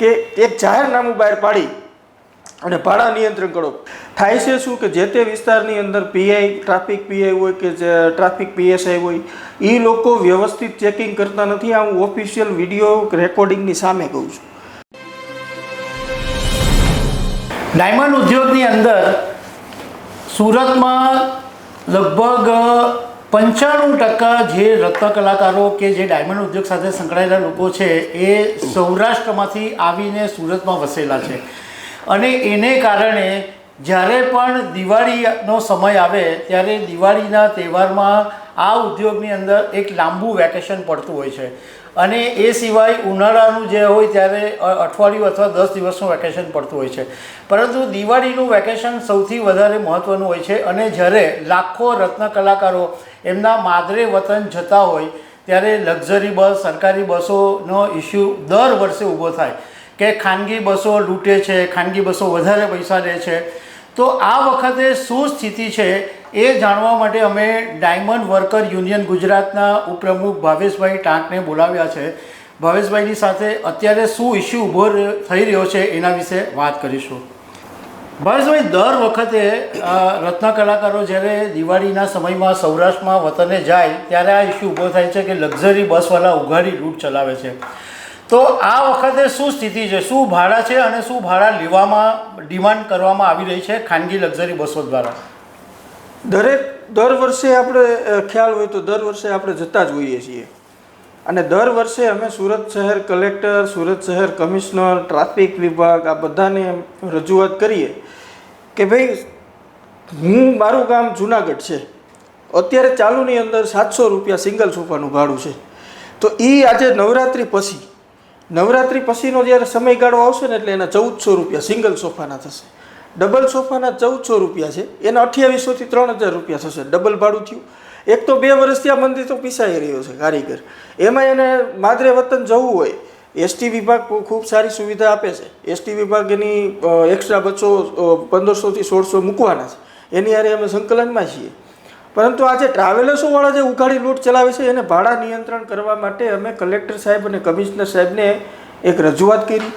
કે એક જાહેરનામું બહાર પાડી અને ભાડા નિયંત્રણ કરો. થાય છે શું કે જે તે વિસ્તારની અંદર પીઆઈ ટ્રાફિક પીઆઈ હોય કે જે ટ્રાફિક પીએસઆઈ હોય એ લોકો વ્યવસ્થિત ચેકિંગ કરતા નથી. આ હું ઓફિશિયલ વિડીયો રેકોર્ડિંગની સામે કહું છું. ડાયમંડ ઉદ્યોગની અંદર સુરતમાં લગભગ 95% જે રત્ન કલાકારો કે જે ડાયમંડ ઉદ્યોગ સાથે સંકળાયેલા લોકો છે એ સૌરાષ્ટ્રમાંથી આવીને સુરતમાં વસેલા છે. અને એને કારણે જ્યારે પણ દિવાળીનો સમય આવે ત્યારે દિવાળીના તહેવારમાં આ ઉદ્યોગની અંદર એક લાંબુ વેકેશન પડતું હોય છે. અને એ સિવાય ઉનાળાનું જે હોય ત્યારે અઠવાડિયું અથવા 10 દિવસનું વેકેશન પડતું હોય છે. પરંતુ દિવાળીનું વેકેશન સૌથી વધારે મહત્ત્વનું હોય છે. અને જ્યારે લાખો રત્ન કલાકારો એમના માદરે વતન જતા હોય ત્યારે લક્ઝરી બસ, સરકારી બસોનો ઇસ્યુ દર વર્ષે ઊભો થાય કે ખાનગી બસો લૂંટે છે, ખાનગી બસો વધારે પૈસા લે છે. તો આ વખતે શું સ્થિતિ છે એ જાણવા માટે અમે ડાયમંડ વર્કર યુનિયન ગુજરાતના ઉપપ્રમુખ ભાવેશભાઈ ટાંકને બોલાવ્યા છે. ભાવેશભાઈની સાથે અત્યારે શું ઇસ્યુ ઊભો થઈ રહ્યો છે એના વિશે વાત કરીશું. ભાવેશભાઈ, દર વખતે રત્ન કલાકારો જ્યારે દિવાળીના સમયમાં સૌરાષ્ટ્રમાં વતને જાય ત્યારે આ ઇસ્યુ ઊભો થાય છે કે લક્ઝરી બસવાળા ઉઘાડી લૂંટ ચલાવે છે. તો આ વખતે શું સ્થિતિ છે? શું ભાડા છે અને શું ભાડા લેવામાં ડિમાન્ડ કરવામાં આવી રહી છે ખાનગી લક્ઝરી બસો દ્વારા? દર વર્ષે આપણે ખ્યાલ હોય તો દર વર્ષે આપણે જતા જ હોઈએ છીએ. અને દર વર્ષે અમે સુરત શહેર કલેક્ટર, સુરત શહેર કમિશનર, ટ્રાફિક વિભાગ આ બધાને રજૂઆત કરીએ કે ભાઈ મારું ગામ જુનાગઢ છે, અત્યારે ચાલુની અંદર 700 રૂપિયા સિંગલ સોફાનું ભાડું છે. તો એ આજે નવરાત્રિ પછીનો જ્યારે સમયગાળો આવશે ને એટલે એના 1400 રૂપિયા સિંગલ સોફાના થશે. ડબલ સોફાના 1400 રૂપિયા છે, એના 2800થી 3000 રૂપિયા થશે. ડબલ ભાડું થયું. એક તો 2 વર્ષથી આ મંદિર તો પીસાઈ રહ્યો છે કારીગર, એમાં એને માદરે વતન જવું હોય. એસટી વિભાગ ખૂબ સારી સુવિધા આપે છે. એસટી વિભાગ એની એક્સ્ટ્રા બસો 1500થી 1600 મૂકવાના છે, એની હારે અમે સંકલનમાં છીએ. પરંતુ આ જે ટ્રાવેલર્સોવાળા જે ઉઘાડી લૂંટ ચલાવે છે એને ભાડા નિયંત્રણ કરવા માટે અમે કલેક્ટર સાહેબ અને કમિશનર સાહેબને એક રજૂઆત કરી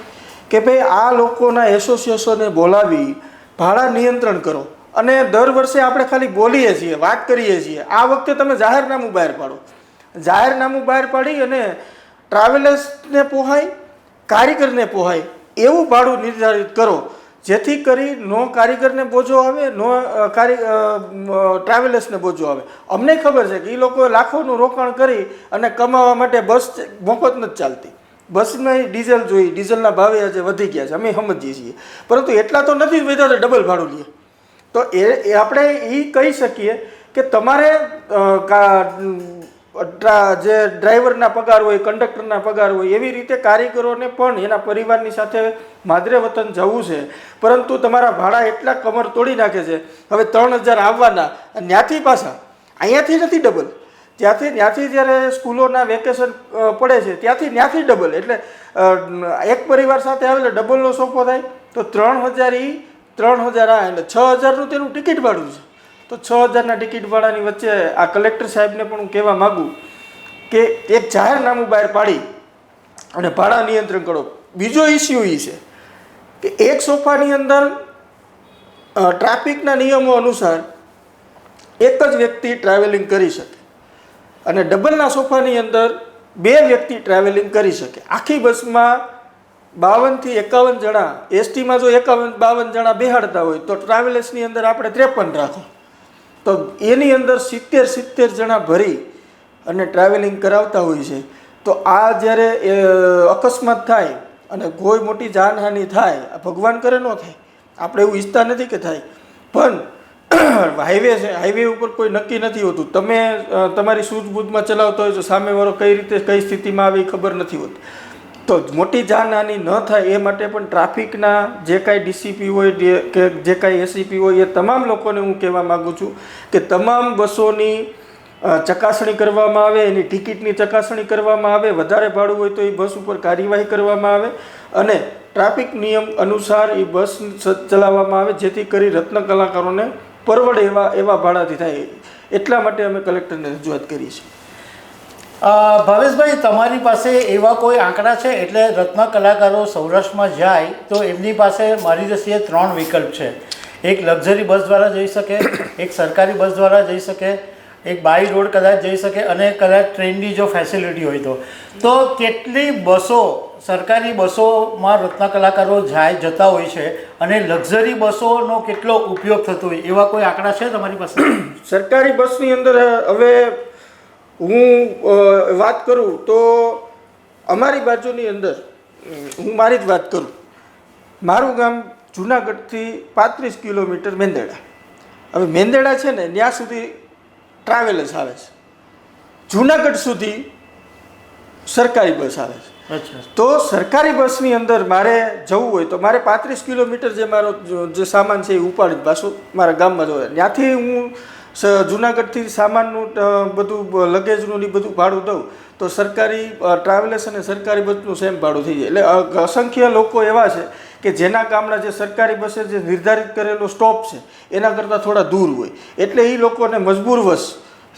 કે ભાઈ આ લોકોના એસોસિએશનને બોલાવી ભાડા નિયંત્રણ કરો. અને દર વર્ષે આપણે ખાલી બોલીએ છીએ, વાત કરીએ છીએ. આ વખતે તમે જાહેરનામું બહાર પાડો. જાહેરનામું બહાર પાડી અને ટ્રાવેલર્સને પોહાય, કારીગરને પોહાય એવું ભાડું નિર્ધારિત કરો, જેથી કરી નો કારીગરને બોજો આવે, નો ટ્રાવેલર્સને બોજો આવે. અમને ખબર છે કે એ લોકો લાખોનું રોકાણ કરી અને કમાવા માટે બસ મફત નથી ચાલતી. બસમાં ડીઝલ જોઈએ, ડીઝલના ભાવે આજે વધી ગયા છે, અમે સમજીએ છીએ. પરંતુ એટલા તો નથી વધ્યા તો ડબલ ભાડું લે. તો એ આપણે એ કહી શકીએ કે તમારે જે ડ્રાઈવરના પગાર હોય, કંડક્ટરના પગાર હોય, એવી રીતે કારીગરોને પણ એના પરિવારની સાથે માદરે વતન જવું છે. પરંતુ તમારા ભાડા એટલા કમર તોડી નાખે છે. હવે 3000 આવવાના, ત્યાંથી પાછા અહીંયાથી નથી ડબલ, ત્યાંથી જ્યારે સ્કૂલોના વેકેશન પડે છે ત્યાંથી ડબલ. એટલે એક પરિવાર સાથે આવે એટલે ડબલનો સોફો થાય તો 3000 આ એટલે 6000નું તેનું ટિકિટ ભાડું છે. તો 6000ના ટિકિટ ભાડાની વચ્ચે આ કલેક્ટર સાહેબને પણ હું કહેવા માગું કે એક જાહેરનામું બહાર પાડી અને ભાડા નિયંત્રણ કરો. બીજો ઇસ્યુ એ છે કે એક સોફાની અંદર ટ્રાફિકના નિયમો અનુસાર એક જ વ્યક્તિ ટ્રાવેલિંગ કરી શકે અને ડબલના સોફાની અંદર 2 વ્યક્તિ ટ્રાવેલિંગ કરી શકે. આખી બસમાં 52 થી 51 જણા, એસટીમાં જો 52 જણા બેહાડતા હોય તો ટ્રાવેલર્સની અંદર આપણે 53 રાખો, તો એની અંદર 70 જણા ભરી અને ટ્રાવેલિંગ કરાવતા હોય છે. તો આ જ્યારે અકસ્માત થાય અને કોઈ મોટી જાનહાનિ થાય, ભગવાન કરે ન થાય, આપણે એવું ઈચ્છતા નથી કે થાય, પણ હાઈવે છે, હાઈવે ઉપર કોઈ નક્કી નથી હોતું. તમે તમારી સૂઝબૂઝમાં ચલાવતા હોય તો સામેવાળો કઈ રીતે કઈ સ્થિતિમાં આવે એ ખબર નથી હોતી. તો મોટી જાનહાનિ ન થાય એ માટે પણ ટ્રાફિકના જે કાંઈ ડીસીપી હોય કે જે કાંઈ એસીપી હોય એ તમામ લોકોને હું કહેવા માગું છું કે તમામ બસોની ચકાસણી કરવામાં આવે, એની ટિકિટની ચકાસણી કરવામાં આવે. વધારે ભાડું હોય તો એ બસ ઉપર કાર્યવાહી કરવામાં આવે અને ટ્રાફિક નિયમ અનુસાર એ બસ ચલાવવામાં આવે, જેથી કરી રત્ન કલાકારોને પરવડે એવા ભાડાથી થાય. એટલા માટે અમે કલેક્ટરને રજૂઆત કરી છે. ભાવેશભાઈ, તમારી પાસે એવા કોઈ આંકડા છે? એટલે રત્ન કલાકારો સૌરાષ્ટ્રમાં જાય તો એમની પાસે મારી દ્રષ્ટિએ 3 વિકલ્પ છે. એક લક્ઝરી બસ દ્વારા જઈ શકે, એક સરકારી બસ દ્વારા જઈ શકે, એક બાય રોડ કદાચ જઈ શકે, અને કદાચ ટ્રેનની જો ફેસિલિટી હોય તો કેટલી બસો, સરકારી બસોમાં રત્ન કલાકારો જતા હોય છે અને લક્ઝરી બસોનો કેટલો ઉપયોગ થતો હોય, એવા કોઈ આંકડા છે તમારી પાસે? સરકારી બસની અંદર હવે હું વાત કરું તો અમારી બાજુની અંદર હું મારી જ વાત કરું. મારું ગામ જુનાગઢથી 35 કિલોમીટર મેંદેડા. હવે મેંદેડા છે ને ત્યાં સુધી ટ્રાવેલર્સ આવે છે, જુનાગઢ સુધી સરકારી બસ આવે છે. અચ્છા. તો સરકારી બસની અંદર મારે જવું હોય તો મારે 35 કિલોમીટર જે મારો જે સામાન છે એ ઉપાડી પાછું મારા ગામમાં જવું. ત્યાંથી હું જુનાગઢથી સામાનનું બધું લગેજનું ને બધું ભાડું દઉં તો સરકારી ટ્રાવેલર્સ અને સરકારી બસનું સેમ ભાડું થઈ જાય. એટલે અસંખ્ય લોકો એવા છે કે જેના ગામના જે સરકારી બસે જે નિર્ધારિત કરેલો સ્ટોપ છે એના કરતાં થોડા દૂર હોય, એટલે એ લોકોને મજબૂરવશ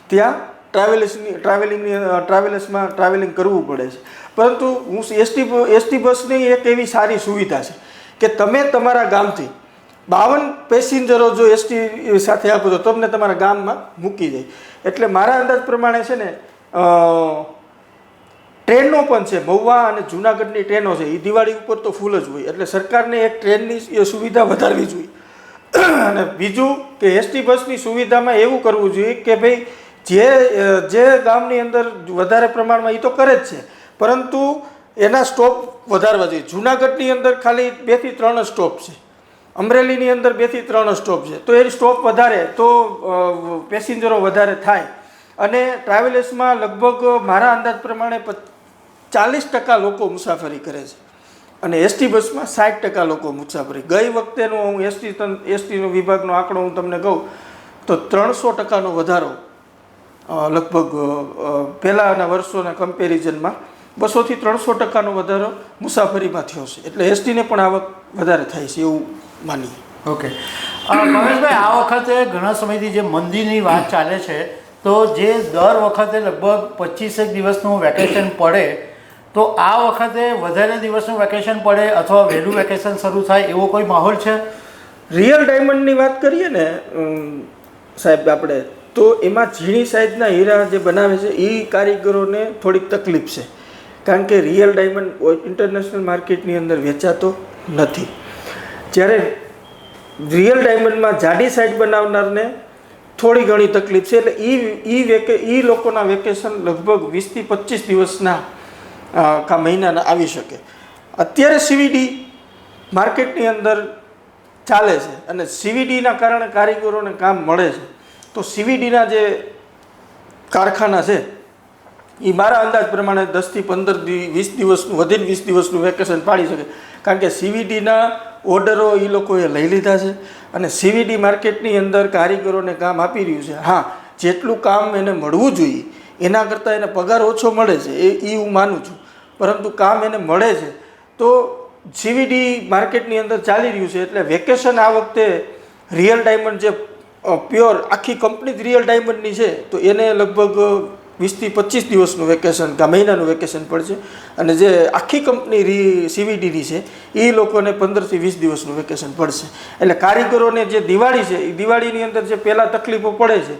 ત્યાં ટ્રાવેલર્સમાં ટ્રાવેલિંગ કરવું પડે છે. પરંતુ હું એસટી બસની એક એવી સારી સુવિધા છે કે તમે તમારા ગામથી 52 પેસેન્જરો જો એસટી સાથે આપો તો તમને તમારા ગામમાં મૂકી જાય. એટલે મારા અંદાજ પ્રમાણે છે ને ટ્રેનો પણ છે, મહુવા અને જુનાગઢની ટ્રેનો છે એ દિવાળી ઉપર તો ફૂલ જ હોય. એટલે સરકારને એક ટ્રેનની સુવિધા વધારવી જોઈએ. અને બીજું કે એસટી બસની સુવિધામાં એવું કરવું જોઈએ કે ભાઈ જે ગામની અંદર વધારે પ્રમાણમાં એ તો કરે જ છે, પરંતુ એના સ્ટોપ વધારવા જોઈએ. જુનાગઢની અંદર ખાલી 2 થી 3 સ્ટોપ છે, અમરેલીની અંદર 2 થી 3 સ્ટોપ છે. તો એ સ્ટોપ વધારે તો પેસેન્જરો વધારે થાય. અને ટ્રાવેલર્સમાં લગભગ મારા અંદાજ પ્રમાણે 40% લોકો મુસાફરી કરે છે અને એસટી બસમાં 60% લોકો મુસાફરી. ગઈ વખતેનો હું એસટીનો વિભાગનો આંકડો હું તમને કહું તો 300%નો વધારો લગભગ પહેલાંના વર્ષોના કમ્પેરિઝનમાં 200 થી 300%નો વધારો મુસાફરીમાં થયો છે. એટલે એસટીને પણ આવક વધારે થાય છે એવું માનીએ. ઓકે ભાવેશભાઈ, આ વખતે ઘણા સમયથી જે મંદીની વાત ચાલે છે, તો જે દર વખતે લગભગ 25 દિવસનું વેકેશન પડે, તો આ વખતે વધારે દિવસનું વેકેશન પડે અથવા વહેલું વેકેશન શરૂ થાય એવો કોઈ માહોલ છે? રિયલ ડાયમંડની વાત કરીએ ને સાહેબ આપણે, તો એમાં ઝીણી સાઇઝના હીરા જે બનાવે છે એ કારીગરોને થોડીક તકલીફ છે, કારણ કે રિયલ ડાયમંડ ઇન્ટરનેશનલ માર્કેટની અંદર વેચાતો નથી. જ્યારે રિયલ ડાયમંડમાં જાડી સાઇઝ બનાવનારને થોડી ઘણી તકલીફ છે. એટલે એ લોકોના વેકેશન લગભગ 20 થી 25 દિવસના મહિનાના આવી શકે. અત્યારે સીવીડી માર્કેટની અંદર ચાલે છે અને સીવીડીના કારણે કારીગરોને કામ મળે છે. તો સીવીડીના જે કારખાના છે એ મારા અંદાજ પ્રમાણે 10 થી 15 20 દિવસનું વધીને 20 દિવસનું વેકેશન પાડી શકે, કારણ કે સીવીડીના ઓર્ડરો એ લોકોએ લઈ લીધા છે અને સીવીડી માર્કેટની અંદર કારીગરોને કામ આપી રહ્યું છે. હા, જેટલું કામ એને મળવું જોઈએ એના કરતાં એને પગાર ઓછો મળે છે એ હું માનું છું, પરંતુ કામ એને મળે છે. તો સીવીડી માર્કેટની અંદર ચાલી રહ્યું છે. એટલે વેકેશન આ વખતે રિયલ ડાયમંડ જે પ્યોર આખી કંપની જ રિયલ ડાયમંડની છે તો એને લગભગ 20 થી 25 દિવસનું વેકેશન કે મહિનાનું વેકેશન પડશે. અને જે આખી કંપની સીવીડીની છે એ લોકોને 15 થી 20 દિવસનું વેકેશન પડશે. એટલે કારીગરોને જે દિવાળી છે એ દિવાળીની અંદર જે પહેલાં તકલીફો પડે છે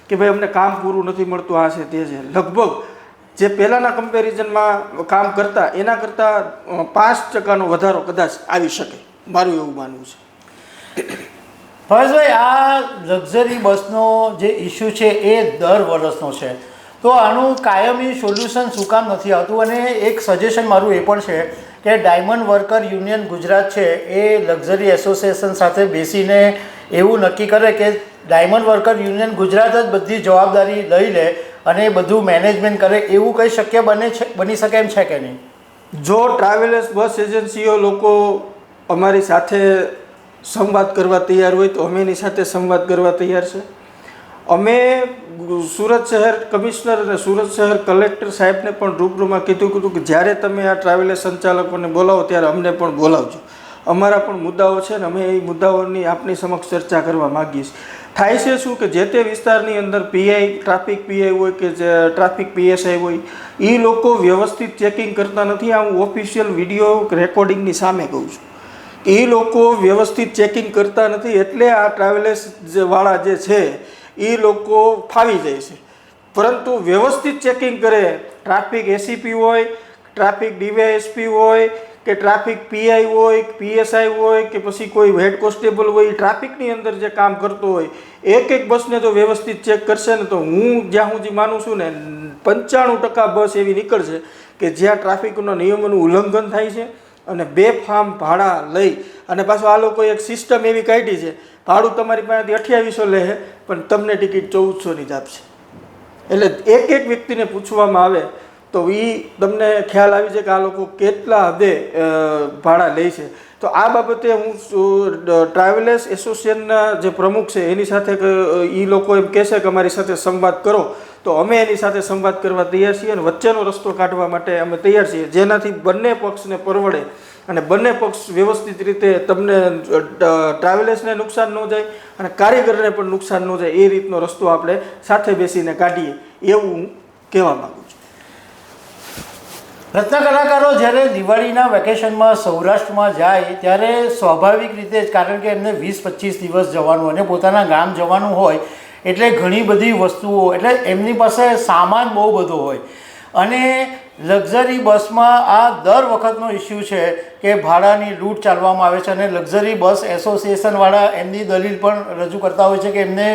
કે ભાઈ અમને કામ પૂરું નથી મળતું, આ છે તે છે, લગભગ જે પહેલાંના કમ્પેરિઝનમાં કામ કરતા એના કરતાં 5%નો વધારો કદાચ આવી શકે, મારું એવું માનવું છે. ભાવેશભાઈ, આ લક્ઝરી બસનો જે ઇસ્યુ છે એ દર વર્ષનો છે, તો આનું કાયમી સોલ્યુશન શું કામ નથી આવતું? અને એક સજેશન મારું એ પણ છે કે ડાયમંડ વર્કર યુનિયન ગુજરાત છે એ લક્ઝરી એસોસિએશન સાથે બેસીને એવું નક્કી કરે કે ડાયમંડ વર્કર યુનિયન ગુજરાત જ બધી જવાબદારી લઈ લે અને બધું મેનેજમેન્ટ કરે, એવું કંઈ શક્ય બની શકે એમ છે કે નહીં? જો ટ્રાવેલર્સ બસ એજન્સીઓ લોકો અમારી સાથે સંવાદ કરવા તૈયાર હોય તો અમે એની સાથે સંવાદ કરવા તૈયાર છે. અમે સુરત શહેર કમિશનર અને સુરત શહેર કલેક્ટર સાહેબને પણ રૂબરૂમાં કીધું કે જ્યારે તમે આ ટ્રાવેલર્સ સંચાલકોને બોલાવો ત્યારે અમને પણ બોલાવજો, અમારા પણ મુદ્દાઓ છે ને અમે એ મુદ્દાઓની આપની સમક્ષ ચર્ચા કરવા માગીએ છીએ. થાય છે શું કે જે તે વિસ્તારની અંદર પીઆઈ ટ્રાફિક પીઆઈ હોય કે જે ટ્રાફિક પીએસઆઈ હોય એ લોકો વ્યવસ્થિત ચેકિંગ કરતા નથી. આ હું ઓફિશિયલ વિડીયો રેકોર્ડિંગની સામે કહું છું. એ લોકો વ્યવસ્થિત ચેકિંગ કરતા નથી એટલે આ ટ્રાવેલર્સ વાળા જે છે એ લોકો ફાવી જાય છે. પરંતુ વ્યવસ્થિત ચેકિંગ કરે, ટ્રાફિક એસીપી હોય, ટ્રાફિક ડીવાયએસપી હોય કે ટ્રાફિક પીઆઈ હોય, પીએસઆઈ હોય કે પછી કોઈ હેડ કોન્સ્ટેબલ હોય, એ ટ્રાફિકની અંદર જે કામ કરતો હોય એક એક બસને જો વ્યવસ્થિત ચેક કરશે ને તો હું જ્યાં સુધી માનું છું ને 95% બસ એવી નીકળશે કે જ્યાં ટ્રાફિકના નિયમોનું ઉલ્લંઘન થાય છે અને બેફામ ભાડા લઈ અને પાછું આ લોકો એક સિસ્ટમ એવી કાઢી છે, ભાડું તમારી પાસેથી 2800 લે પણ તમને ટિકિટ 1400ની જ આપશે. એટલે એક એક વ્યક્તિને પૂછવામાં આવે તો એ તમને ખ્યાલ આવી જાય કે આ લોકો કેટલા હદે ભાડા લે છે. તો આ બાબતે હું ટ્રાવેલર્સ એસોસિએશનના જે પ્રમુખ છે એની સાથે એ લોકો એમ કહેશે કે અમારી સાથે સંવાદ કરો તો અમે એની સાથે સંવાદ કરવા તૈયાર છીએ અને વચ્ચેનો રસ્તો કાઢવા માટે અમે તૈયાર છીએ, જેનાથી બંને પક્ષને પરવડે અને બંને પક્ષ વ્યવસ્થિત રીતે તમને ટ્રાવેલર્સને નુકસાન ન જાય અને કારીગરને પણ નુકસાન ન જાય એ રીતનો રસ્તો આપણે સાથે બેસીને કાઢીએ એવું હું કહેવા માગું છું. રત્ન કલાકારો જ્યારે દિવાળીના વેકેશનમાં સૌરાષ્ટ્રમાં જાય ત્યારે સ્વાભાવિક રીતે જ, કારણ કે એમને 20-25 દિવસ જવાનું અને પોતાના ગામ જવાનું હોય એટલે ઘણી બધી વસ્તુઓ, એટલે એમની પાસે સામાન બહુ બધો હોય અને લક્ઝરી બસમાં આ દર વખતનો ઇસ્યુ છે કે ભાડાની લૂંટ ચાલવામાં આવે છે અને લક્ઝરી બસ એસોસિએશનવાળા એમની દલીલ પણ રજૂ કરતા હોય છે કે એમને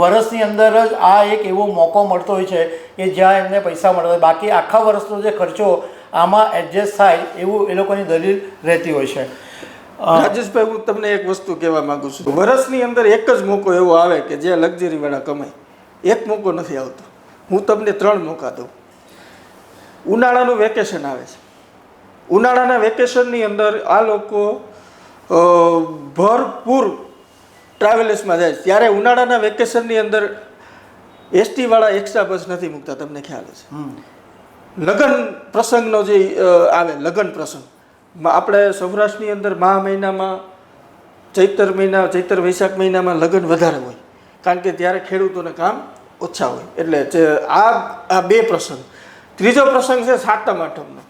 વર્ષની અંદર જ આ એક એવો મોકો મળતો હોય છે કે જ્યાં એમને પૈસા મળતા હોય, બાકી આખા વર્ષનો જે ખર્ચો આમાં એડજસ્ટ થાય એવું એ લોકોની દલીલ રહેતી હોય છે. રાજેશભાઈ, હું તમને એક વસ્તુ કહેવા માંગુ છું. વર્ષની અંદર એક જ મોકો એવો આવે કે જે લક્ઝરીવાળા કમાય, એક મોકો નથી આવતો. હું તમને 3 મોકા દઉં. ઉનાળાનું વેકેશન આવે છે. ઉનાળાના વેકેશનની અંદર આ લોકો ભરપૂર ટ્રાવેલ્સમાં જાય છે. ત્યારે ઉનાળાના વેકેશનની અંદર એસટીવાળા એક્સ્ટ્રા બસ નથી મૂકતા, તમને ખ્યાલ છે. લગ્ન પ્રસંગનો જે આવે, લગ્ન પ્રસંગ આપણે સૌરાષ્ટ્રની અંદર મહિનામાં ચૈત્ર વૈશાખ મહિનામાં લગ્ન વધારે હોય કારણ કે ત્યારે ખેડૂતોને કામ ઓછા હોય. એટલે આ 2 પ્રસંગ. ત્રીજો પ્રસંગ છે સાતમ આઠમનો.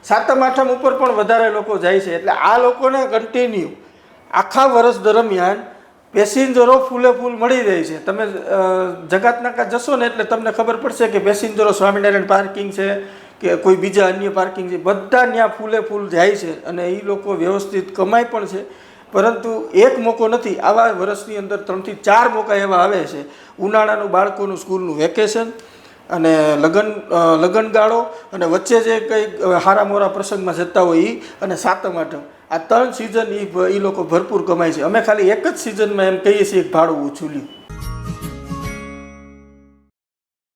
સાતમ આઠમ ઉપર પણ વધારે લોકો જાય છે. એટલે આ લોકોને કન્ટિન્યુ આખા વર્ષ દરમિયાન પેસેન્જરો ફૂલે ફૂલ મળી જાય છે. તમે જગાતનાકા જશો ને એટલે તમને ખબર પડશે કે પેસેન્જરો સ્વામિનારાયણ પાર્કિંગ છે કે કોઈ બીજા અન્ય પાર્કિંગ છે, બધા ત્યાં ફૂલે ફૂલ જાય છે અને એ લોકો વ્યવસ્થિત કમાય પણ છે. પરંતુ એક મોકો નથી, આવા વર્ષની અંદર 3 થી 4 મોકા એવા આવે છે. ઉનાળાનું બાળકોનું સ્કૂલનું વેકેશન અને લગ્નગાળો અને વચ્ચે જે કંઈ હારા મોરા પ્રસંગમાં જતા હોય એ અને સાતમ આઠમ, આ 3 સિઝન એ લોકો ભરપૂર કમાય છે. અમે ખાલી એક જ સિઝનમાં એમ કહીએ છીએ ભાડું ઓછું લ્યું.